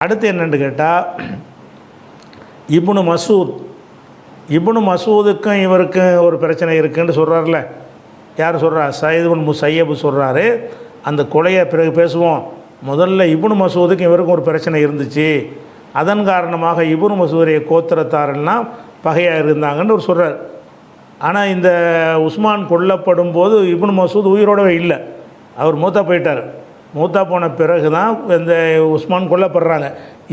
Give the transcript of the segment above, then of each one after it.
அடுத்து என்னென்னு கேட்டால் இப்னு மசூதுக்கும் இவருக்கும் ஒரு பிரச்சனை இருக்குன்னு சொல்கிறார்ல. யார் சொல்கிறா? சயீத் பின் முஸையப் சொல்கிறாரு. அந்த கொலையை பிறகு பேசுவோம். முதல்ல இப்னு மசூதுக்கும் இவருக்கும் ஒரு பிரச்சனை இருந்துச்சு, அதன் காரணமாக இப்னு மசூதுடைய கோத்திரத்தாரெல்லாம் பகையாக இருந்தாங்கன்னு ஒரு சொல்கிறார். ஆனால் இந்த உஸ்மான் கொல்லப்படும் போது இப்னு மசூத் உயிரோடவே இல்லை, அவர் மூத்தா போயிட்டார். மூத்தா போன பிறகு தான் இந்த உஸ்மான் கொல்லப்படுறாங்க.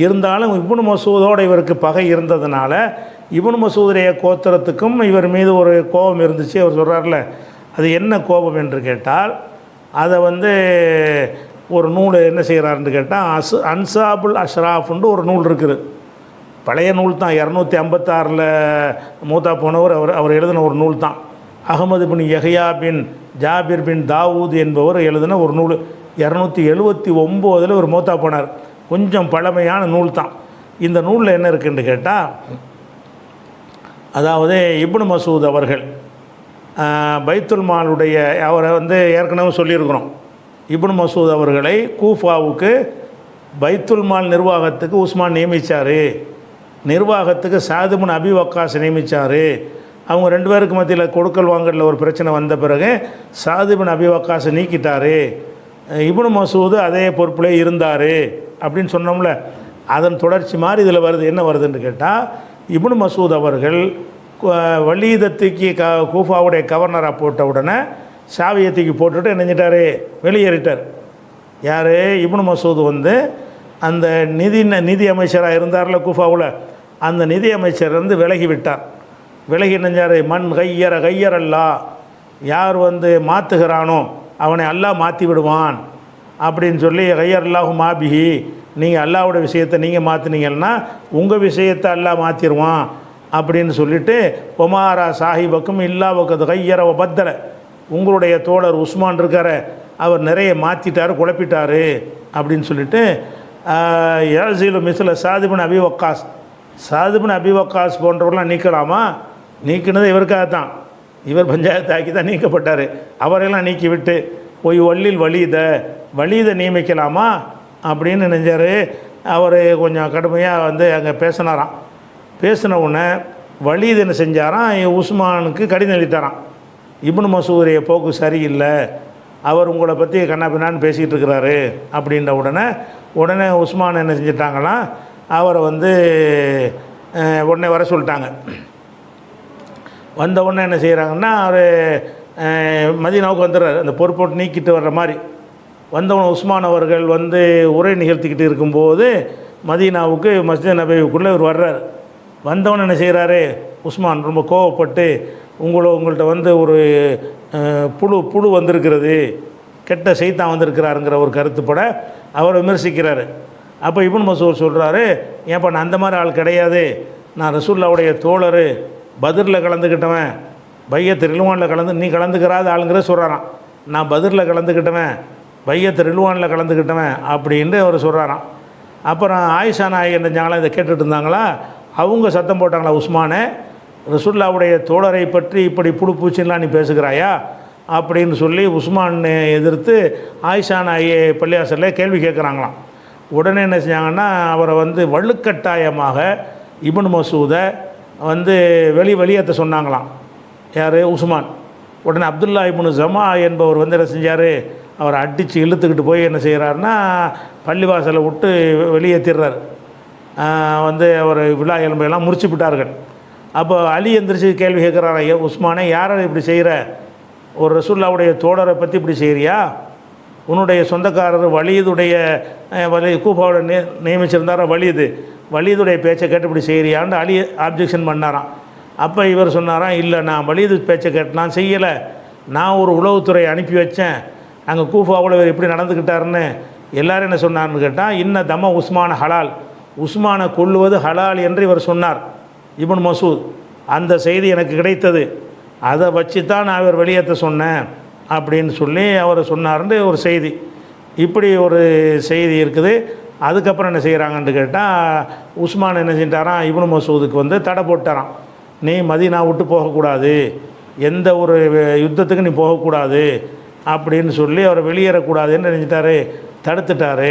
இருந்தாலும் இப்னு மசூதோடு இவருக்கு பகை இருந்ததுனால இப்னு மசூதுடைய கோத்திரத்துக்கும் இவர் மீது ஒரு கோபம் இருந்துச்சு. அவர் சொல்கிறார்ல, அது என்ன கோபம் என்று கேட்டால், அதை ஒரு நூல் என்ன செய்கிறாருன்னு கேட்டால் அன்சாபுல் அஷ்ராஃப்னு ஒரு நூல் இருக்குது. பழைய நூல் தான், 256 மூத்தா போனவர். அவர் எழுதின ஒரு நூல் தான். அகமது பின் யஹ்யா பின் ஜாபிர் பின் தாவூத் என்பவர் எழுதின ஒரு நூல். 279 ஒரு மூத்தா போனார். கொஞ்சம் பழமையான நூல் தான். இந்த நூலில் என்ன இருக்குன்னு கேட்டால், அதாவது இப்னு மசூத் அவர்கள் பைத்துல் மாலுடைய, அவரை ஏற்கனவே சொல்லியிருக்கிறோம், இப்னு மசூத் அவர்களை கூஃபாவுக்கு பைத்துல் மால் நிர்வாகத்துக்கு உஸ்மான் நியமித்தார். நிர்வாகத்துக்கு சாத் பின் அபி வக்காஸ் நியமித்தார். அவங்க 2 பேருக்கு மத்தியில் கொடுக்கல் வாங்கலில் ஒரு பிரச்சனை வந்த பிறகு சாத் பின் அபி வக்காஸை நீக்கிட்டார். இப்னு மசூத் அதே பொறுப்பிலே இருந்தார் அப்படின்னு சொன்னோம்ல. அதன் தொடர்ச்சி மாதிரி இதில் வருது. என்ன வருதுன்னு கேட்டால், இப்னு மசூத் அவர்கள் வலீதத்துக்கு கூஃபாவுடைய கவர்னராக போட்ட உடனே சாவியத்துக்கு போட்டுட்டு நினைஞ்சிட்டார், வெளியேறிட்டார். யார்? இப்னு மசூத் அந்த நிதி அமைச்சராக இருந்தார்ல கூஃபாவில், அந்த நிதி அமைச்சர் விலகி விட்டார். விலகி நினைஞ்சார், மண் கையர் அல்லா, யார் மாற்றுகிறானோ அவனை அல்லாஹ் மாற்றி விடுவான் அப்படின்னு சொல்லி, கையர் அல்லாஹு மாபிஹி, நீங்கள் அல்லாஹ்வுடைய விஷயத்தை நீங்கள் மாற்றினீங்கன்னா உங்கள் விஷயத்தை அல்லாஹ் மாற்றிடுவான் அப்படின்னு சொல்லிவிட்டு, ஒமாரா சாஹிபக்கும் இல்லா வக்கது கையர பத்தலை, உங்களுடைய தோழர் உஸ்மான் இருக்கார், அவர் நிறைய மாற்றிட்டார், குழப்பிட்டார் அப்படின்னு சொல்லிட்டு, யாசிலு மிஸ்ல சாத் பின் அபி வக்காஸ், சாத் பின் அபி வக்காஸ் போன்றவர்களாம் நீக்கலாமா? நீக்கினது இவருக்காகத்தான். இவர் பஞ்சாயத்து ஆக்கி தான் நீக்கப்பட்டார். அவரெல்லாம் நீக்கிவிட்டு போய் வலீதை நியமிக்கலாமா அப்படின்னு நினைஞ்சார். அவர் கொஞ்சம் கடுமையாக அங்கே பேசினாராம். பேசின உடனே வலீத் என்ன செஞ்சாராம், உஸ்மானுக்கு கடிதம் எழுதிட்டாராம், இப்னு மசூதுடைய போக்கு சரியில்லை, அவர் உங்களை பற்றி கண்ணா பின்னான்னு பேசிகிட்டு இருக்கிறாரு அப்படின்ற உடனே உஸ்மான் என்ன செஞ்சிட்டாங்களாம், அவரை உடனே வர சொல்லிட்டாங்க. வந்த உடனே என்ன செய்கிறாங்கன்னா, அவர் மதீனாவுக்கு வந்துடுறார், அந்த பொறுப்போட்டு நீக்கிட்டு வர்ற மாதிரி. வந்தவன் உஸ்மான் அவர்கள் உரை நிகழ்த்திக்கிட்டு இருக்கும்போது மதீனாவுக்கு மஸ்ஜித் நபவிக்குள்ளே இவர் வர்றார். வந்தவன் என்ன செய்கிறாரு, உஸ்மான் ரொம்ப கோவப்பட்டு, உங்கள்கிட்ட ஒரு புழு வந்திருக்கிறது, கெட்ட சைத்தான் வந்திருக்கிறாருங்கிற ஒரு கருத்துப்பட அவரை விமர்சிக்கிறாரு. அப்போ இப்னு மசூத் சொல்கிறாரு, ஏன்ப்பா நான் அந்த மாதிரி ஆள் கிடையாது, நான் ரசூலுல்லாஹ்வுடைய தோழர், பத்ரில் கலந்துக்கிட்டவன், பையத்து ரில்வானில் நீ கலந்துக்கிறாத ஆளுங்கிற சொல்கிறாராம். நான் பத்ரில் கலந்துக்கிட்டவன், பையத்து ரில்வானில் கலந்துக்கிட்டவன் அப்படின்ட்டு அவர் சொல்கிறாராம். அப்புறம் ஆயிஷா நாயகி என்ன செஞ்சாங்களா, இதை கேட்டுட்டு இருந்தாங்களா, அவங்க சத்தம் போட்டாங்களா, உஸ்மானே, ரசூலுல்லாஹ்வுடைய தோழரை பற்றி இப்படி புழுப்பூச்சின்லாம் நீ பேசுகிறாயா அப்படின்னு சொல்லி உஸ்மான் எதிர்த்து ஆயிஷா நாயகி பள்ளியாசலில் கேள்வி கேட்குறாங்களாம். உடனே என்ன செஞ்சாங்கன்னா, அவரை வலுக்கட்டாயமாக இப்னு மசூதை வெளியேற்ற சொன்னாங்களாம். யார்? உஸ்மான். உடனே அப்துல்லா இப்னு ஜமா என்பவர் என்ன செஞ்சார், அவரை அடித்து இழுத்துக்கிட்டு போய் என்ன செய்கிறாருன்னா, பள்ளிவாசலை விட்டு வெளியேற்றிடுறார். அவர் விழா எலும்பையெல்லாம் முறிச்சு விட்டார்கள். அப்போ அலி எந்திரிச்சு கேள்வி கேட்குறாரு, உஸ்மானே, யாரை இப்படி செய்கிற, ஒரு ரசூலுல்லாஹ்வுடைய தோழரை பற்றி இப்படி செய்கிறியா, உன்னுடைய சொந்தக்காரர் வலீதுடைய கூஃபாவோட நியமிச்சிருந்தாரா வலீதுடைய பேச்சை கேட்டு இப்படி செய்கிறியான்னு அலி ஆப்ஜெக்ஷன் பண்ணாராம். அப்போ இவர் சொன்னாராம், இல்லை, நான் வலீது பேச்சை கேட்டு நான் செய்யலை, நான் ஒரு உளவுத்துறை அனுப்பி வச்சேன், அங்கே கூஃபாவில் இவர் எப்படி நடந்துக்கிட்டாருன்னு. எல்லோரும் என்ன சொன்னார்னு கேட்டால், இன்ன தம உஸ்மான ஹலால், உஸ்மானை கொல்லுவது ஹலால் என்று இவர் சொன்னார் இப்னு மசூத். அந்த செய்தி எனக்கு கிடைத்தது, அதை வச்சு தான் நான் இவர் வெளியேற்ற சொன்னேன் அப்படின்னு சொல்லி அவர் சொன்னார்னு ஒரு செய்தி. இப்படி ஒரு செய்தி இருக்குது. அதுக்கப்புறம் என்ன செய்கிறாங்கன்னு கேட்டால், உஸ்மான் என்ன செஞ்சாராம், இப்னு மசூதுக்கு தடை போட்டாராம், நீ மதீனா விட்டு போகக்கூடாது, எந்த ஒரு யுத்தத்துக்கு நீ போகக்கூடாது அப்படின்னு சொல்லி அவரை வெளியேறக்கூடாதுன்னு நினைச்சிட்டாரு, தடுத்துட்டார்.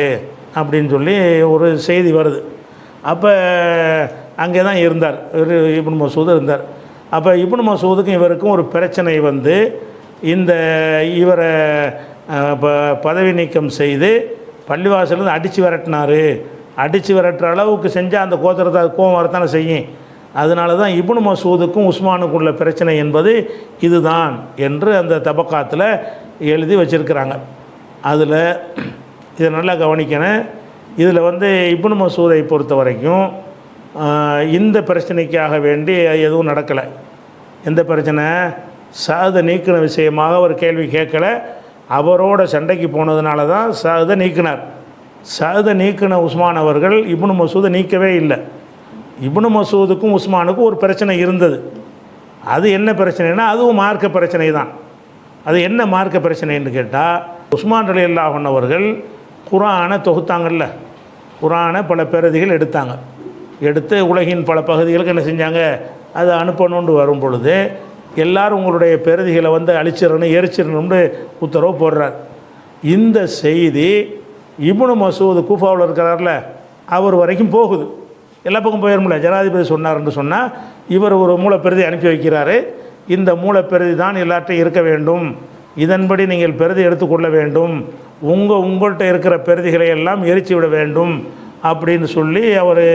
அப்படின்னு சொல்லி ஒரு செய்தி வருது. அப்போ அங்கே தான் இருந்தார் இப்னு மசூத் இருந்தார். அப்போ இப்னு மசூதுக்கும் இவருக்கும் ஒரு பிரச்சனை வந்து இந்த இவரை பதவி நீக்கம் செய்து பள்ளிவாசலேருந்து அடித்து விரட்டினார். அடித்து விரட்டுற அளவுக்கு செஞ்சால் அந்த கோத்திரத்தை கோவம் வரத்தானே செய்யும். அதனால தான் இப்னு மசூதுக்கும் உஸ்மானுக்குள்ள பிரச்சனை என்பது இதுதான் என்று அந்த தபக்காத்தில் எழுதி வச்சுருக்கிறாங்க. அதில் இதை நல்லா கவனிக்கணும். இதில் வந்து இப்னு மசூதை பொறுத்த வரைக்கும் இந்த பிரச்சனைக்காக வேண்டி எதுவும் நடக்கலை. எந்த பிரச்சனை? சாதை நீக்கின விஷயமாக ஒரு கேள்வி கேட்கலை. அவரோட சண்டைக்கு போனதுனால தான் சாதை நீக்கினார். சாதை நீக்கின உஸ்மான் அவர்கள் இப்னு மசூதை நீக்கவே இல்லை. இப்னு மசூதுக்கும் உஸ்மானுக்கும் ஒரு பிரச்சனை இருந்தது. அது என்ன பிரச்சனைனா அதுவும் மார்க்க பிரச்சனை தான். அது என்ன மார்க்க பிரச்சனைன்னு கேட்டால், உஸ்மான் ரலியல்லாஹு அன்ஹு அவர்கள் குர்ஆனை தொகுத்தாங்கல்ல, குர்ஆனை பல பிரதிகள் எடுத்தாங்க. எடுத்து உலகின் பல பகுதிகளுக்கு என்ன செஞ்சாங்க, அதை அனுப்பணுன்னு வரும் பொழுது எல்லோரும் உங்களுடைய பிரதிகளை வந்து அழிச்சிடணும் எரிச்சிடணும்னு உத்தரவு போடுறார். இந்த செய்தி இப்னு மசூத் கூஃபாவில் இருக்கிறார்ல அவர் வரைக்கும் போகுது. எல்லா பக்கம் போயிடும்ல. ஜனாதிபதி சொன்னார்ன்னு சொன்னால் இவர் ஒரு மூலப்பிரதி அனுப்பி வைக்கிறாரு. இந்த மூலப்பிரதி தான் எல்லார்ட்டையும் இருக்க வேண்டும், இதன்படி நீங்கள் பிரதி எடுத்துக்கொள்ள வேண்டும், உங்கள்கிட்ட இருக்கிற பிரதிகளை எல்லாம் எரித்து விட வேண்டும் அப்படின்னு சொல்லி அவர்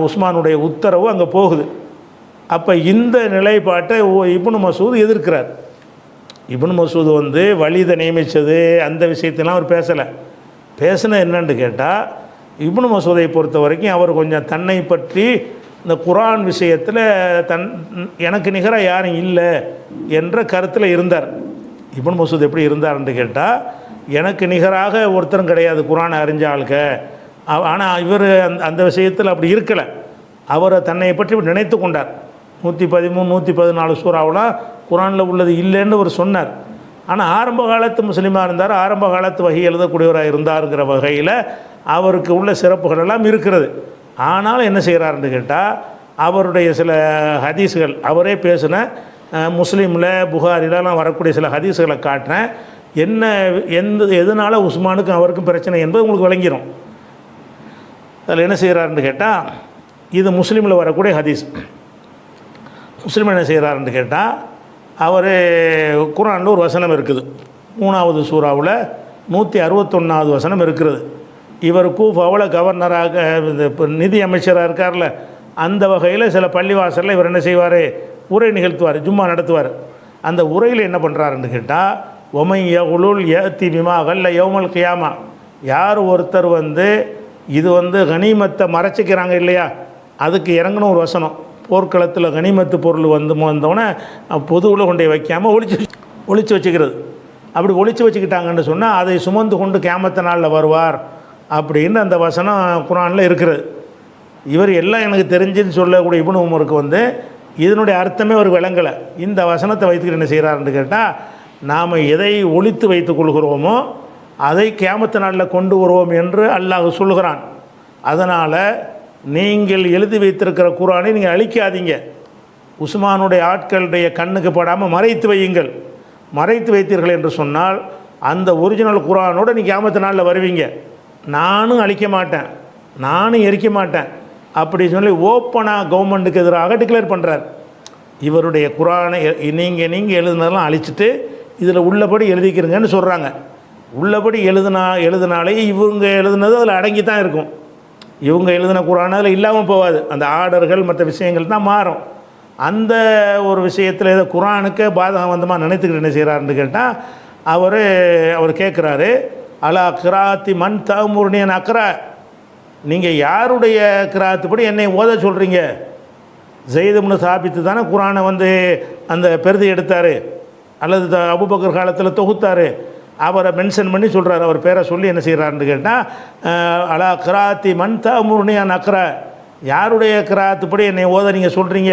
உஸ்மானுடைய உத்தரவு அங்கே போகுது. அப்போ இந்த நிலைப்பாட்டை இப்னு மசூத் எதிர்க்கிறார். இப்னு மசூத் வந்து வலிதை நியமித்தது அந்த விஷயத்தெல்லாம் அவர் பேசலை. பேசின என்னன்னு கேட்டால், இப்னு மசூதை பொறுத்த வரைக்கும் அவர் கொஞ்சம் தன்னை பற்றி இந்த குர்ஆன் விஷயத்தில் எனக்கு நிகராக யாரும் இல்லை என்ற கருத்தில் இருந்தார். இப்னு மசூத் எப்படி இருந்தார்ன்னு கேட்டால், எனக்கு நிகராக ஒருத்தரும் கிடையாது குர்ஆனை அறிஞ்ச ஆளுக்க. ஆனால் இவர் அந்த விஷயத்தில் அப்படி இருக்கலை. அவரை தன்னை பற்றி நினைத்து கொண்டார். 113 114 சூறாவெலாம் குர்ஆனில் உள்ளது இல்லைன்னு அவர் சொன்னார். ஆனால் ஆரம்ப காலத்து முஸ்லீமாக இருந்தார், ஆரம்ப காலத்து வகை எழுதக்கூடியவராக இருந்தாருங்கிற வகையில் அவருக்கு உள்ள சிறப்புகள் எல்லாம் இருக்கிறது. ஆனாலும் என்ன செய்கிறாருன்னு கேட்டால், அவருடைய சில ஹதீஸுகள் அவரே பேசின முஸ்லீமில் புகாரிலாம் வரக்கூடிய சில ஹதீஸுகளை காட்டுறேன். எதனால் உஸ்மானுக்கும் அவருக்கும் பிரச்சனை என்பது உங்களுக்கு விளங்கிடும். அதில் என்ன செய்கிறாருன்னு கேட்டால், இது முஸ்லீமில் வரக்கூடிய ஹதீஸ். முஸ்லீம் என்ன செய்கிறாருன்னு கேட்டால், அவர் குர்ஆனில் ஒரு வசனம் இருக்குது, 3வது சூறாவில் 161வது வசனம் இருக்கிறது. இவர் கூஃபாவில் கவர்னராக நிதி அமைச்சராக இருக்கார்ல, அந்த வகையில் சில பள்ளிவாசலில் இவர் என்ன செய்வார், உரை நிகழ்த்துவார், ஜும்மா நடத்துவார். அந்த உரையில் என்ன பண்ணுறாருன்னு கேட்டால், ஒமை யகுலுல் யத்தி பிமா கல்ல யௌமல் கியாமா, யார் ஒருத்தர் வந்து இது வந்து கனிமத்தை மறைச்சிக்கிறாங்க இல்லையா, அதுக்கு இறங்கின ஒரு வசனம். போர்க்களத்தில் கனிமத்து பொருள் வந்தோடனே பொதுவில் கொண்டு வைக்காமல் ஒளிச்சு வச்சுக்கிறது. அப்படி ஒளிச்சு வச்சுக்கிட்டாங்கன்னு சொன்னால் அதை சுமந்து கொண்டு கியாமத்து நாளில் வருவார் அப்படின்னு அந்த வசனம் குர்ஆனில் இருக்கிறது. இவர் எல்லாம் எனக்கு தெரிஞ்சுன்னு சொல்லக்கூடிய இப்னு உமருக்கு வந்து இதனுடைய அர்த்தமே ஒரு விளங்கலை. இந்த வசனத்தை வைத்துக்கிட்டு என்ன செய்கிறாருன்னு கேட்டால், நாம் எதை ஒளித்து வைத்து கொள்கிறோமோ அதை கியாமத்து நாளில் கொண்டு வருவோம் என்று அல்லாஹ் சொல்கிறான். அதனால் நீங்கள் எழுதி வைத்திருக்கிற குர்ஆனை நீங்கள் அழிக்காதீங்க, உஸ்மானுடைய ஆட்களுடைய கண்ணுக்கு படாமல் மறைத்து வையுங்கள். மறைத்து வைத்தீர்கள் என்று சொன்னால் அந்த ஒரிஜினல் குர்ஆனோடு நீங்கள் கியாமத்து நாளில் வருவீங்க, நானும் அழிக்க மாட்டேன், நானும் எரிக்க மாட்டேன் அப்படி சொல்லி ஓப்பனாக கவர்மெண்ட்டுக்கு எதிராக டிக்ளேர் பண்ணுறார். இவருடைய குர்ஆனை நீங்கள் எழுதுனதெல்லாம் அழிச்சிட்டு இதில் உள்ளபடி எழுதிக்கிறீங்கன்னு சொல்கிறாங்க. உள்ளபடி எழுதினாலே இவங்க எழுதுனது அதில் அடங்கி தான் இருக்கும். இவங்க எழுதின குர்ஆன் அதில் இல்லாமல் போகாது. அந்த ஆர்டர்கள் மற்ற விஷயங்கள் தான் மாறும். அந்த ஒரு விஷயத்தில் ஏதோ குர்ஆனுக்கு பாதகவந்தமாக நினைத்துக்கிட்டு என்ன செய்கிறாருன்னு கேட்டால், அவர் கேட்குறாரு, அலா கிராத்தி மண் தமுர்னியன் அக்ரா, நீங்கள் யாருடைய கிராத்துப்படி என்னை ஓத சொல்கிறீங்க? ஸைத் இப்னு சாபித்து தானே குர்ஆனை வந்து அந்த பெருதி எடுத்தார், அல்லது அபூபக்கர் காலத்தில் தொகுத்தார். அவரை மென்ஷன் பண்ணி சொல்கிறார். அவர் பேரை சொல்லி என்ன செய்கிறாருன்னு கேட்டால், அலா கிராத்தி மன் தமுர்னியன் அக்ரா, யாருடைய கிராத்துப்படி என்னை ஓத நீங்கள் சொல்கிறீங்க?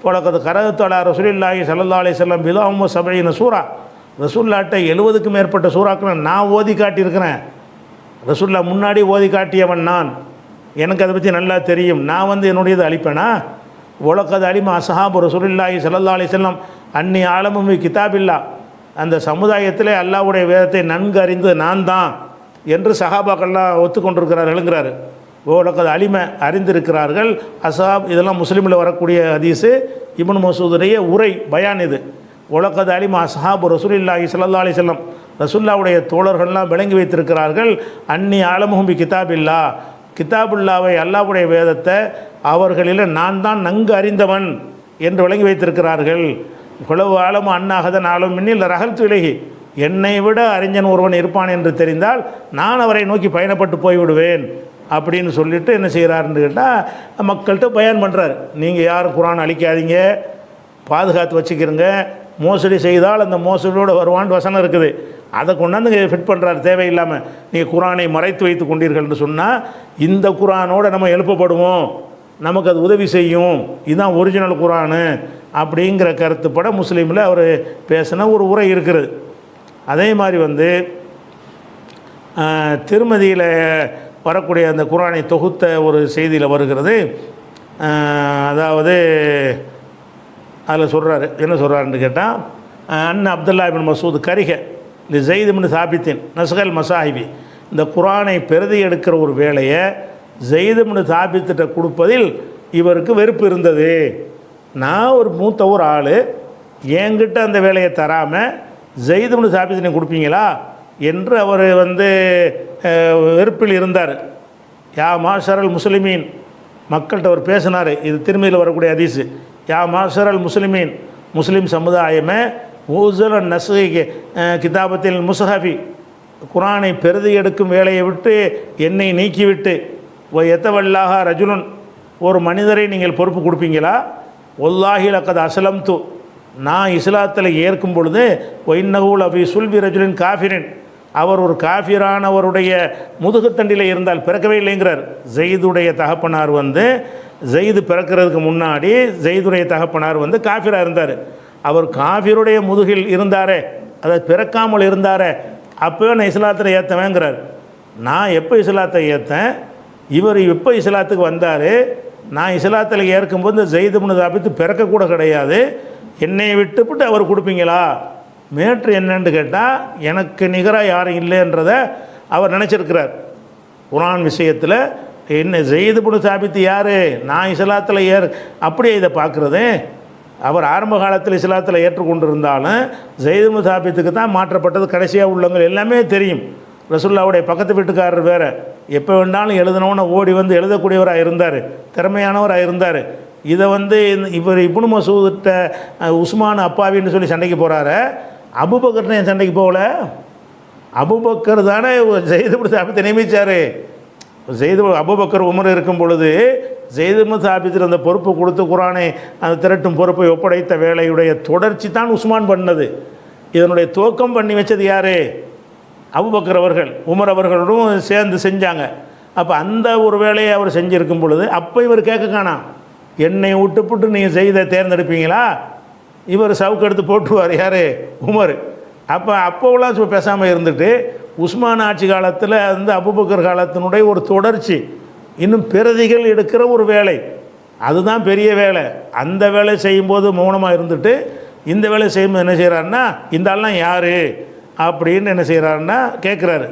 போலக்கது கரகத்து அலா ரசூலுல்லாஹி ஸல்லல்லாஹு அலைஹி வஸல்லம் பிலாஹு சபஈன சூரா, ரசூல்லாட்ட 70க்கும் மேற்பட்ட சூறாக்களை நான் ஓதி காட்டியிருக்கிறேன். ரசூல்லா முன்னாடி ஓதி காட்டியவன் நான், எனக்கு அதை பற்றி நல்லா தெரியும். நான் வந்து என்னுடையது அழிப்பேனா? ஒலக்கது அலிமா அஸ்ஹாபு ரசூலுல்லாஹி ஸல்லல்லாஹு அலைஹி வஸல்லம் அன்னி ஆலமும் கிதாபில்லா, அந்த சமுதாயத்தில் அல்லாஹ்வுடைய வேதத்தை நன்கு அறிந்து நான் தான் என்று சஹாபாக்கள்லாம் ஒத்துக்கொண்டிருக்கிறார்கள்ங்கிறாரு. ஓலக்கது அலிமை அறிந்திருக்கிறார்கள். அசாப் இதெல்லாம் முஸ்லீமில் வரக்கூடிய ஹதீஸு. இப்னு மசூதுடைய உரை பயான் இது. ஒலக்கது அலிமா அஸ்ஹாபு ரசூலுல்லாஹி ஸல்லல்லாஹு அலைஹி வஸல்லம், ரசூலுல்லாஹ்வுடைய தோழர்கள்லாம் விளங்கி வைத்திருக்கிறார்கள். அன்னி ஆலமுஹும் பி கிதாபில்லா, கிதாபுல்லாவை அல்லாஹ்வுடைய வேதத்தை அவர்களில் நான் தான் நன்கு அறிந்தவன் என்று விளங்கி வைத்திருக்கிறார்கள். குலவு ஆலமு அன்னாகதன் ஆலம் மின்னில் ரகல்து விலகி, என்னை விட அறிஞன் ஒருவன் இருப்பான் என்று தெரிந்தால் நான் அவரை நோக்கி பயணப்பட்டு போய்விடுவேன் அப்படின்னு சொல்லிட்டு என்ன செய்கிறாருன்னு கேட்டால் மக்கள்கிட்ட பயான் பண்ணுறாரு. நீங்கள் யாரும் குர்ஆன் அழிக்காதீங்க, பாதுகாத்து வச்சுக்கிறங்க, மோசடி செய்தால் அந்த மோசடியோடு வருவான்னு வசனம் இருக்குது. அதை கொண்டாந்து ஃபிட் பண்ணுறாரு தேவையில்லாமல். நீங்கள் குர்ஆனை மறைத்து வைத்து கொண்டீர்கள்னு சொன்னால் இந்த குர்ஆனோடு நம்ம எழுப்பப்படுவோம், நமக்கு அது உதவி செய்யும், இதுதான் ஒரிஜினல் குர்ஆனு அப்படிங்கிற கருத்துப்பட முஸ்லீமில் அவர் பேசின ஒரு உரை இருக்கிறது. அதே மாதிரி திருமதியில் வரக்கூடிய அந்த குர்ஆனை தொகுத்த ஒரு செய்தியில் வருகிறது. அதாவது அதில் சொல்கிறாரு, என்ன சொல்கிறாருன்னு கேட்டால், அண்ணன் அப்துல்லா இப்னு மசூத் கரிக இந்த ஜெயித் இப்னு சாபித்தின் நஸ்கல் மசாஹிபி, இந்த குர்ஆனை பிரதி எடுக்கிற ஒரு வேலையை ஜெயித் இப்னு சாபித்திட்ட கொடுப்பதில் இவருக்கு வெறுப்பு இருந்தது. நான் ஒரு மூத்த ஒரு ஆள், என்கிட்ட அந்த வேலையை தராமல் ஜெயித் இப்னு சாபித்தினை கொடுப்பீங்களா என்று அவர் வெறுப்பில் இருந்தார். யா மாஷரல் முஸ்லிமீன், மக்கள்கிட்ட அவர் பேசினார். இது திருமதியில் வரக்கூடிய ஹதீஸ். யா மாஷரல் முஸ்லிமீன், முஸ்லீம் சமுதாயமே, ஊசல் நஸ்கை கிதாபத்தில் முஸ்ஹபி, குர்ஆனை பிரதி எடுக்கும் வேலையை விட்டு என்னை நீக்கிவிட்டு எத்தவல்லாக ரஜுலுன், ஒரு மனிதரை நீங்கள் பொறுப்பு கொடுப்பீங்களா? ஒல்லாஹி லக்கத் அஸ்லம்து, நான் இஸ்லாத்தில் ஏற்கும் பொழுது ஒய்னஹூல் அபி சுல்பி ரஜுலின் காஃபிரின், அவர் ஒரு காஃபிரானவருடைய முதுகுத்தண்டில் இருந்தால், பிறக்கவே இல்லைங்கிறார். ஜெயிதுடைய தகப்பனார் ஜெயிது பிறக்கிறதுக்கு முன்னாடி ஜெயிதுடைய தகப்பனார் காஃபிராக இருந்தார். அவர் காஃபிருடைய முதுகில் இருந்தாரே, அதை பிறக்காமல் இருந்தாரே, அப்போவே நான் இஸ்லாத்தில் ஏற்றவேங்கிறார். நான் எப்போ இஸ்லாத்தை ஏற்றேன், இவர் எப்போ இஸ்லாத்துக்கு வந்தார், நான் இஸ்லாத்தில் ஏற்கும்போது இந்த ஜெயித் இப்னு சாபித் பிறக்கக்கூட கிடையாது, என்னை விட்டுவிட்டு அவர் கொடுப்பீங்களா? மேட்ரு என்னன்னு கேட்டால், எனக்கு நிகராக யாரும் இல்லைன்றதை அவர் நினச்சிருக்கிறார். குர்ஆன் விஷயத்தில் என்ன ஜெயித் இப்னு சாபித் யார், நான் இஸ்லாத்தில் அப்படியே இதை பார்க்குறது. அவர் ஆரம்ப காலத்தில் இஸ்லாத்தில் ஏற்றுக்கொண்டிருந்தாலும் ஜெயித் இப்னு சாபித்துக்கு தான் மாற்றப்பட்டது. கடைசியாக உள்ளவங்க எல்லாமே தெரியும். ரசூலுல்லாஹ்வுடைய பக்கத்து வீட்டுக்காரர் வேறு, எப்போ வேண்டாலும் எழுதினவன ஓடி எழுதக்கூடியவராக இருந்தார், திறமையானவராக இருந்தார். இதை இவர் இப்னு மசூத்கிட்ட உஸ்மான் அப்பாவின்னு சொல்லி சண்டைக்கு போகிறாரு. அபூபக்கர்னு என் சண்டைக்கு போகல, அபூபக்கர் தானே ஜெயித் இப்னு சாபித்தை நியமித்தார். அபூபக்கர் உமர் இருக்கும் பொழுது ஜெயித் இப்னு சாபித்தில் அந்த பொறுப்பு கொடுத்து குர்ஆனை அந்த திரட்டும் பொறுப்பை ஒப்படைத்த வேலையுடைய தொடர்ச்சி தான் உஸ்மான் பண்ணது. இதனுடைய துவக்கம் பண்ணி வச்சது யார்? அபூபக்கர் அவர்கள், உமர் அவர்களும் சேர்ந்து செஞ்சாங்க. அப்போ அந்த ஒரு வேலையை அவர் செஞ்சுருக்கும் பொழுது அப்போ இவர் கேட்க காணாம், என்னை விட்டுப்புட்டு நீங்கள் செய்த தேர்ந்தெடுப்பீங்களா? இவர் சவுக்கு எடுத்து போட்டுருவார். யார்? உமர். அப்போவெல்லாம் பேசாமல் இருந்துட்டு உஸ்மான் ஆட்சி காலத்தில் அபூபக்கர் காலத்தினுடைய ஒரு தொடர்ச்சி, இன்னும் பிரதிகள் எடுக்கிற ஒரு வேலை, அதுதான் பெரிய வேலை. அந்த வேலை செய்யும்போது மௌனமாக இருந்துட்டு இந்த வேலை செய்யும்போது என்ன செய்கிறாருன்னா, இந்த ஆள்லாம் யார் அப்படின்னு என்ன செய்கிறாருன்னா கேட்குறாரு.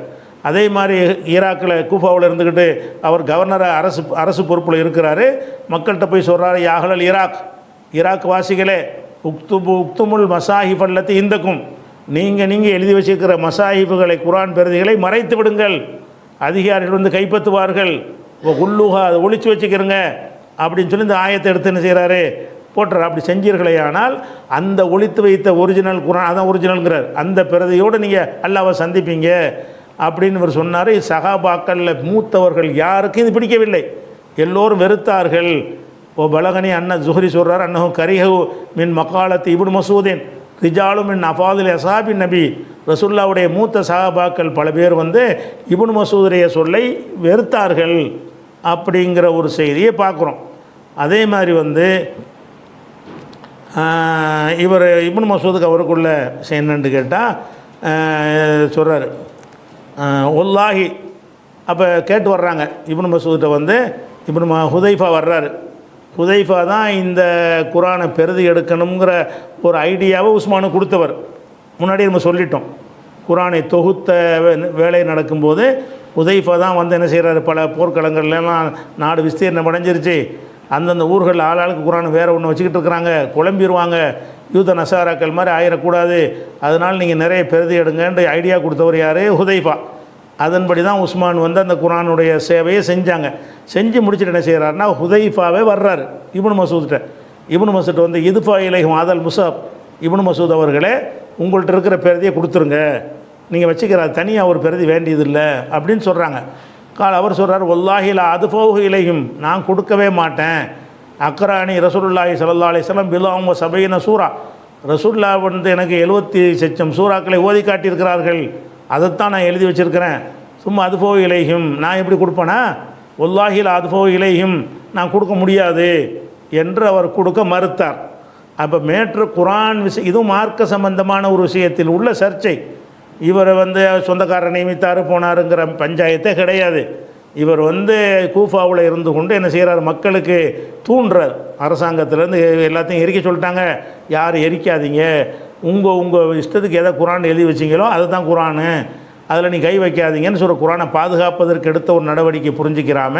அதே மாதிரி ஈராக்கில் கூஃபாவில் இருந்துக்கிட்டு அவர் கவர்னராக அரசு பொறுப்பில் இருக்கிறாரு. மக்கள்கிட்ட போய் சொல்கிறாரு, யாகலல் ஈராக் வாசிகளே, உக்துமுல் மசாஹிஃப் அல்லத்தி இந்தக்கும், நீங்கள் எழுதி வச்சிருக்கிற மசாஹிஃபுகளை குர்ஆன் பிரதிகளை மறைத்து விடுங்கள், அதிகாரிகள் கைப்பற்றுவார்கள், உள்ளுகா அதை ஒழிச்சு வச்சுக்கிறங்க அப்படின்னு சொல்லி இந்த ஆயத்தை எடுத்து என்ன செய்கிறாரு போட்டுறார். அப்படி செஞ்சீர்களே ஆனால் அந்த ஒழித்து வைத்த ஒரிஜினல் குர்ஆன், அதான் ஒரிஜினல்ங்கிறார், அந்த பிரதியோடு நீங்கள் அல்லாஹ்வை சந்திப்பீங்க அப்படின்னு இவர் சொன்னார். சஹாபாக்களில் மூத்தவர்கள் யாருக்கும் இது பிடிக்கவில்லை, எல்லோரும் வெறுத்தார்கள். பலகனி அண்ணன் ஜுஹரி சொல்கிறார், அன்னஹு கரிஹு மின் மகாலத் இப்னு மசூதின் ரிஜாலும் மின் அஃபாதில் அஸாபின் நபி, ரசூலுல்லாஹ்வுடைய மூத்த சஹாபாக்கள் பல பேர் இப்னு மசூதுடைய சொல்லை வெறுத்தார்கள் அப்படிங்கிற ஒரு செய்தியை பார்க்குறோம். அதே மாதிரி இவர் இப்னு மசூதுக்கு அவருக்குள்ள என்னன்னு கேட்டால் சொல்கிறார், ஒல்லாஹி. அப்போ கேட்டு வர்றாங்க இப்னு மசூத்கிட்ட இப்னு ஹுதைஃபா வர்றாரு. ஹுதைஃபா தான் இந்த குர்ஆனை பிரதி எடுக்கணுங்கிற ஒரு ஐடியாவை உஸ்மானுக்கு கொடுத்தவர். முன்னாடி நம்ம சொல்லிட்டோம். குரானை தொகுத்த வேலை நடக்கும்போது ஹுதைஃபா தான் வந்து என்ன செய்கிறாரு, பல போர்க்களங்கள்லாம் நாடு விஸ்தீர்ணம் அடைஞ்சிருச்சு, அந்தந்த ஊர்கள் ஆளாளுக்கு குரான் வேறு ஒன்று வச்சுக்கிட்டு இருக்கிறாங்க, குழம்பிடுவாங்க, யூத நசாராக்கள் மாதிரி ஆயிடக்கூடாது, அதனால் நீங்கள் நிறைய பிரதி எடுங்கன்ற ஐடியா கொடுத்தவர் யார், ஹுதைஃபா. அதன்படி தான் உஸ்மான் வந்து அந்த குரானுடைய சேவையை செஞ்சாங்க. செஞ்சு முடிச்சுட்டு என்ன செய்கிறாருன்னா ஹுதைஃபாவே வர்றாரு இப்னு மசூத்கிட்ட. இப்னு மசூத் வந்து இதுஃபா இலைஹும் ஆதல் முஸாப், இப்னு மசூத் அவர்களே உங்கள்கிட்ட இருக்கிற பிரதியை கொடுத்துருங்க, நீங்கள் வச்சுக்கிற தனியாக ஒரு பிரதி வேண்டியதில்லை அப்படின்னு சொல்கிறாங்க. அவர் சொல்கிறார், வல்லாஹிலா அதுஃபோஹு இலையும், நான் கொடுக்கவே மாட்டேன். அக்ரானி ரசூலுல்லாஹி ஸல்லல்லாஹு அலைஹி வஸல்லம் பிலாவும் சபையின சூரா, ரசூல்லா வந்து எனக்கு 70 சூறாக்களை ஓதி காட்டியிருக்கிறார்கள், அதைத்தான் நான் எழுதி வச்சுருக்கிறேன். சும்மா அதுஃபோ இலையும் நான் எப்படி கொடுப்பேனா, வல்லாஹிலா அதுஃபோ இலையும் நான் கொடுக்க முடியாது என்று அவர் கொடுக்க மறுத்தார். அப்போ மேற்று குரான் விஷயம், இதுவும் மார்க்க சம்பந்தமான ஒரு விஷயத்தில் உள்ள சர்ச்சை. இவரை வந்து சொந்தக்காரர் நியமித்தார் போனாருங்கிற பஞ்சாயத்தே கிடையாது. இவர் வந்து கூஃபாவில் இருந்து கொண்டு என்ன செய்கிறார், மக்களுக்கு தூண்டுறார். அரசாங்கத்திலேருந்து எல்லாத்தையும் எரிக்க சொல்லிட்டாங்க, யாரும் எரிக்காதீங்க, உங்கள் இஷ்டத்துக்கு எதை குரான் எழுதி வச்சிங்களோ அதை தான் குரானு, அதில் நீ கை வைக்காதீங்கன்னு சொல்கிற குரானை பாதுகாப்பதற்கு எடுத்த ஒரு நடவடிக்கை புரிஞ்சிக்கிறாம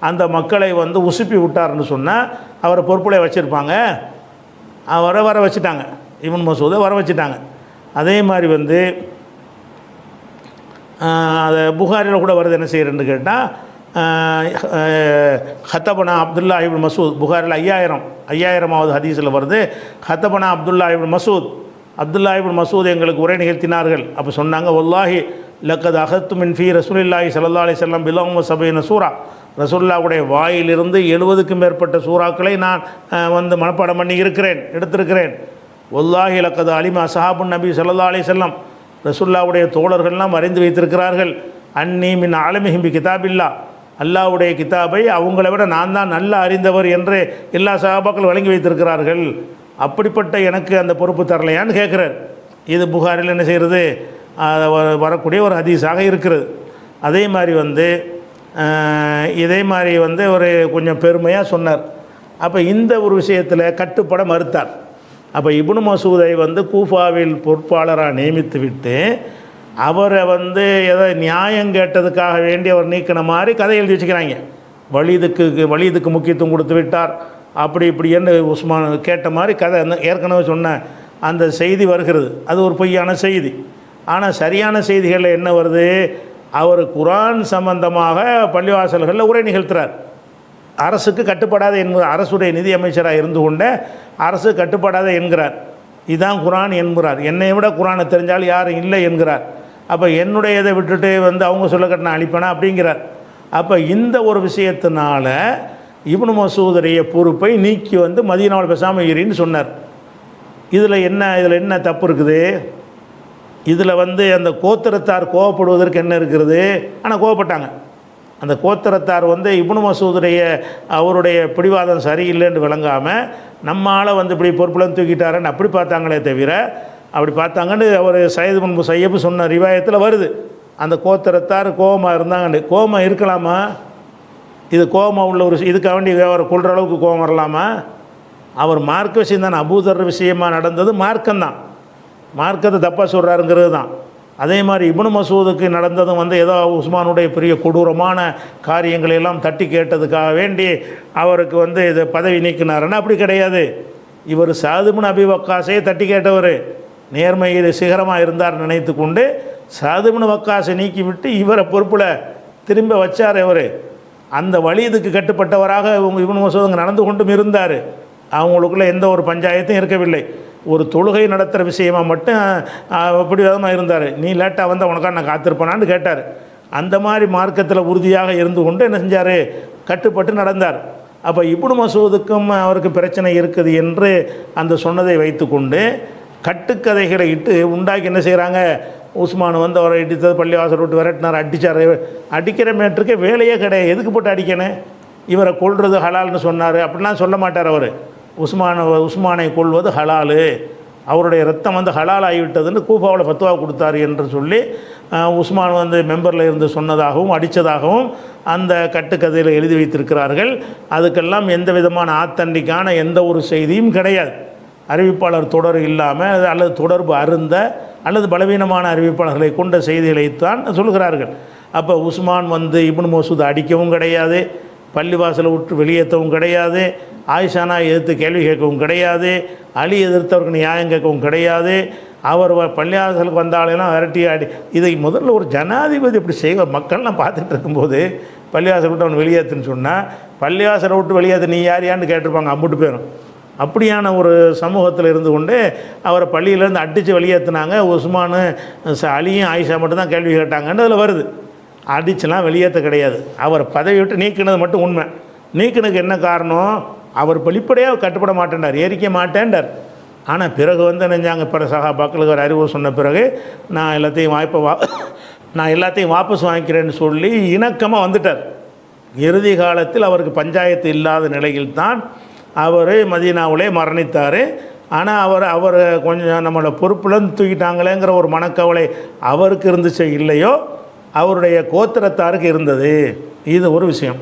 அந்த மக்களை வந்து உசுப்பி விட்டார்னு சொன்னால் அவரை பொறுப்புல வச்சுருப்பாங்க. அவரை வர வச்சுட்டாங்க, இப்னு மசூதை வர வச்சுட்டாங்க. அதே மாதிரி வந்து அதை புகாரில் கூட வருது, என்ன செய்கிறேன்னு கேட்டால் ஹத்தபனா அப்துல்லா இப்னு மசூத், புகாரில் 5000வது ஹதீஸில் வருது, ஹத்தபனா அப்துல்லா இப்னு மசூத், அப்துல்லா இப்னு மசூத் எங்களுக்கு உரை நிகழ்த்தினார்கள். அப்போ சொன்னாங்க, வல்லாஹி லக்கத் அகத்து மின் ஃபீ ரசூலில்லாஹி ஸல்லல்லாஹு அலைஹி வஸல்லம் பிலாவும் சபையின சூரா, ரசூலுல்லாஹ்வுடைய வாயிலிருந்து 70க்கும் மேற்பட்ட சூறாக்களை நான் வந்து மனப்பாடம் பண்ணி எடுத்திருக்கிறேன். வல்லாஹி லக்கத் அலிமா சஹாபுன் நபி ஸல்லல்லாஹு அலைஹி வஸல்லம், ரசூலுல்லாஹ்வுடைய தோழர்கள்லாம் அறிந்து வைத்திருக்கிறார்கள், அன்னி மின் ஆலமிஹிம் பி கிதாபில்லா, அல்லாஹ்வுடைய கிதாபை அவங்கள விட நான் தான் நல்ல அறிந்தவர் என்று எல்லா சஹாபாக்கள் வழங்கி வைத்திருக்கிறார்கள். அப்படிப்பட்ட எனக்கு அந்த பொறுப்பு தரலையான்னு கேட்குறார். இது புகாரில் என்ன செய்கிறது, வரக்கூடிய ஒரு ஹதீஸாக இருக்கிறது. அதே மாதிரி வந்து இதே மாதிரி வந்து ஒரு கொஞ்சம் பெருமையாக சொன்னார். அப்போ இந்த ஒரு விஷயத்தில் கட்டுப்பட மறுத்தார். அப்போ இப்னு மசூதை வந்து கூஃபாவில் பொறுப்பாளராக நியமித்து விட்டு அவரை வந்து எதை நியாயம் கேட்டதுக்காக வேண்டி அவர் நீக்கின மாதிரி கதை எழுதி வச்சுக்கிறாங்க. வலிதுக்கு முக்கியத்துவம் கொடுத்து விட்டார், அப்படி இப்படி என்று உஸ்மான் கேட்ட மாதிரி கதை ஏற்கனவே சொன்ன அந்த செய்தி வருகிறது. அது ஒரு பொய்யான செய்தி. ஆனால் சரியான செய்திகளில் என்ன வருது, அவர் குரான் சம்பந்தமாக பள்ளிவாசல்களில் உரை நிகழ்த்துறார். அரசுக்கு கட்டுப்படாத என்பது, அரசுடைய நிதி அமைச்சராக இருந்து கொண்ட அரசு கட்டுப்படாத என்கிறார். இதுதான் குரான் என்கிறார். என்னை விட குரானை தெரிஞ்சால் யாரும் இல்லை என்கிறார். அப்போ என்னுடைய இதை விட்டுட்டு வந்து அவங்க சொல்ல கட்டின அழிப்பேனா அப்படிங்கிறார். அப்போ இந்த ஒரு விஷயத்தினால இப்னு மசூதுடைய பொறுப்பை நீக்கி வந்து மதீனாவில் பேசாமல் இரின்னு சொன்னார். இதில் என்ன தப்பு இருக்குது? இதில் வந்து அந்த கோத்திரத்தார் கோவப்படுவதற்கு என்ன இருக்கிறது? ஆனால் கோவப்பட்டாங்க. அந்த கோத்திரத்தார் வந்து இப்னு மசூதுடைய அவருடைய பிடிவாதம் சரியில்லைன்னு விளங்காமல் நம்மால் வந்து இப்படி பொறுப்புலாம் தூக்கிட்டாருன்னு அப்படி பார்த்தாங்களே தவிர, அப்படி பார்த்தாங்கன்னு அவர் சையது பின் முஸையப் சொன்ன ரிவாயத்தில் வருது. அந்த கோத்திரத்தார் கோபமாக இருந்தாங்கன்னு. கோபமாக இருக்கலாமா? இது கோபமாக உள்ள ஒரு இதுக்காக வேண்டி அவரை கொள்கிற அளவுக்கு கோபம் வரலாமா? அவர் மார்க்க விஷயம் தானே. அபூதர் விஷயமாக நடந்தது மார்க்கம்தான், மார்க்கத்தை தப்பாக சொல்கிறாருங்கிறது தான். அதே மாதிரி இப்னு மசூதுக்கு நடந்ததும் வந்து ஏதோ உஸ்மானுடைய பெரிய கொடூரமான காரியங்களை எல்லாம் தட்டி கேட்டதுக்காக வேண்டி அவருக்கு வந்து இது பதவி நீக்கினாருன்னா அப்படி கிடையாது. இவர் சாது பின் அபி வக்காஸையே தட்டி கேட்டவர், நேர்மையில் சிகரமாக இருந்தார் நினைத்து கொண்டு சாது பின் வக்காஸை நீக்கி விட்டு இவரை பொறுப்பில் திரும்ப வச்சார். இவர் அந்த வலிதுக்கு கட்டுப்பட்டவராக இப்னு மசூத் நடந்து கொண்டும் இருந்தார். அவங்களுக்குள்ள எந்த ஒரு பஞ்சாயத்தும் இருக்கவில்லை. ஒரு தொழுகை நடத்துகிற விஷயமாக மட்டும் அப்படி விதமாக இருந்தார். நீ லேட்டாக வந்தால் உனக்காக நான் காத்திருப்பேனான்னு கேட்டார். அந்த மாதிரி மார்க்கத்தில் உறுதியாக இருந்து கொண்டு என்ன செஞ்சார், கட்டுப்பட்டு நடந்தார். அப்போ இப்னு மசூதுக்கும் அவருக்கு பிரச்சனை இருக்குது என்று அந்த சொன்னதை வைத்து கொண்டு கட்டுக்கதைகளை இட்டு உண்டாக்கி என்ன செய்கிறாங்க, உஸ்மான் வந்து அவரை இடித்தது, பள்ளிவாசல் விட்டு விரட்டினார், அடித்தார். அடிக்கிற மேட்டுக்கு வேலையே கிடையாது, எதுக்கு போட்டு அடிக்கணும்? இவரை கொல்றது ஹலால்னு சொன்னார் அப்படிலாம் சொல்ல மாட்டார் அவர். உஸ்மானை கொள்வது ஹலாலு, அவருடைய ரத்தம் வந்து ஹலால் ஆகிவிட்டதுன்னு கூஃபாவில் ஃபத்வா கொடுத்தார் என்று சொல்லி உஸ்மான் வந்து மெம்பரில் இருந்து சொன்னதாகவும் அடித்ததாகவும் அந்த கட்டுக்கதையில் எழுதி வைத்திருக்கிறார்கள். அதுக்கெல்லாம் எந்த விதமான ஆத்தண்டிக்கான எந்த ஒரு செய்தியும் கிடையாது. அறிவிப்பாளர் தொடர் இல்லாமல் அல்லது தொடர்பு அருந்த அல்லது பலவீனமான அறிவிப்பாளர்களை கொண்ட செய்திகளைத்தான் சொல்கிறார்கள். அப்போ உஸ்மான் வந்து இப்னு மசூத் அடிக்கவும் கிடையாது, பள்ளிவாசலை விட்டு வெளியேற்றவும் கிடையாது, ஆயிஷானா எதிர்த்து கேள்வி கேட்கவும் கிடையாது, அலி எதிர்த்தவருக்கு நியாயம் கேட்கவும் கிடையாது, அவர் பள்ளிவாசலுக்கு வந்தாலும் விரட்டி அடி. இதை முதல்ல ஒரு ஜனாதிபதி இப்படி செய்வார். மக்கள்லாம் பார்த்துட்டு இருக்கும்போது பள்ளிவாசலை விட்டு அவன் வெளியேற்றுன்னு சொன்னால், பள்ளிவாசலை விட்டு வெளியேற்ற நீ யாரையான்னு கேட்டிருப்பாங்க, அம்புட்டு போயிடும். அப்படியான ஒரு சமூகத்தில் இருந்து கொண்டு அவரை பள்ளியிலேருந்து அடித்து வெளியேற்றினாங்க. உஸ்மானு அலியும் ஆயிஷா மட்டும்தான் கேள்வி கேட்டாங்கன்னு அதில் வருது. அடிச்சுலாம் வெளியேற்ற கிடையாது. அவர் பதவி விட்டு நீக்கினது மட்டும் உண்மை. நீக்கினதுக்கு என்ன காரணம்? அவர் வெளிப்படையாக கட்டுப்பட மாட்டேன்டார், ஏறிக்க மாட்டேன்டார். ஆனால் பிறகு வந்து நினைஞ்சாங்க, பிற சகாபாக்களுக்கு ஒரு அறிவு சொன்ன பிறகு நான் எல்லாத்தையும் வாபஸ் வாங்கிக்கிறேன்னு சொல்லி இணக்கமாக வந்துட்டார். இறுதி காலத்தில் அவருக்கு பஞ்சாயத்து இல்லாத நிலையில் தான் அவர் மதீனாவிலே மரணித்தார். ஆனால் அவர் கொஞ்சம் நம்மளோட பொறுப்புலேருந்து தூக்கிட்டாங்களேங்கிற ஒரு மனக்கவலை அவருக்கு இருந்துச்சு இல்லையோ, அவருடைய கோத்திரத்தாருக்கு இருந்தது. இது ஒரு விஷயம்.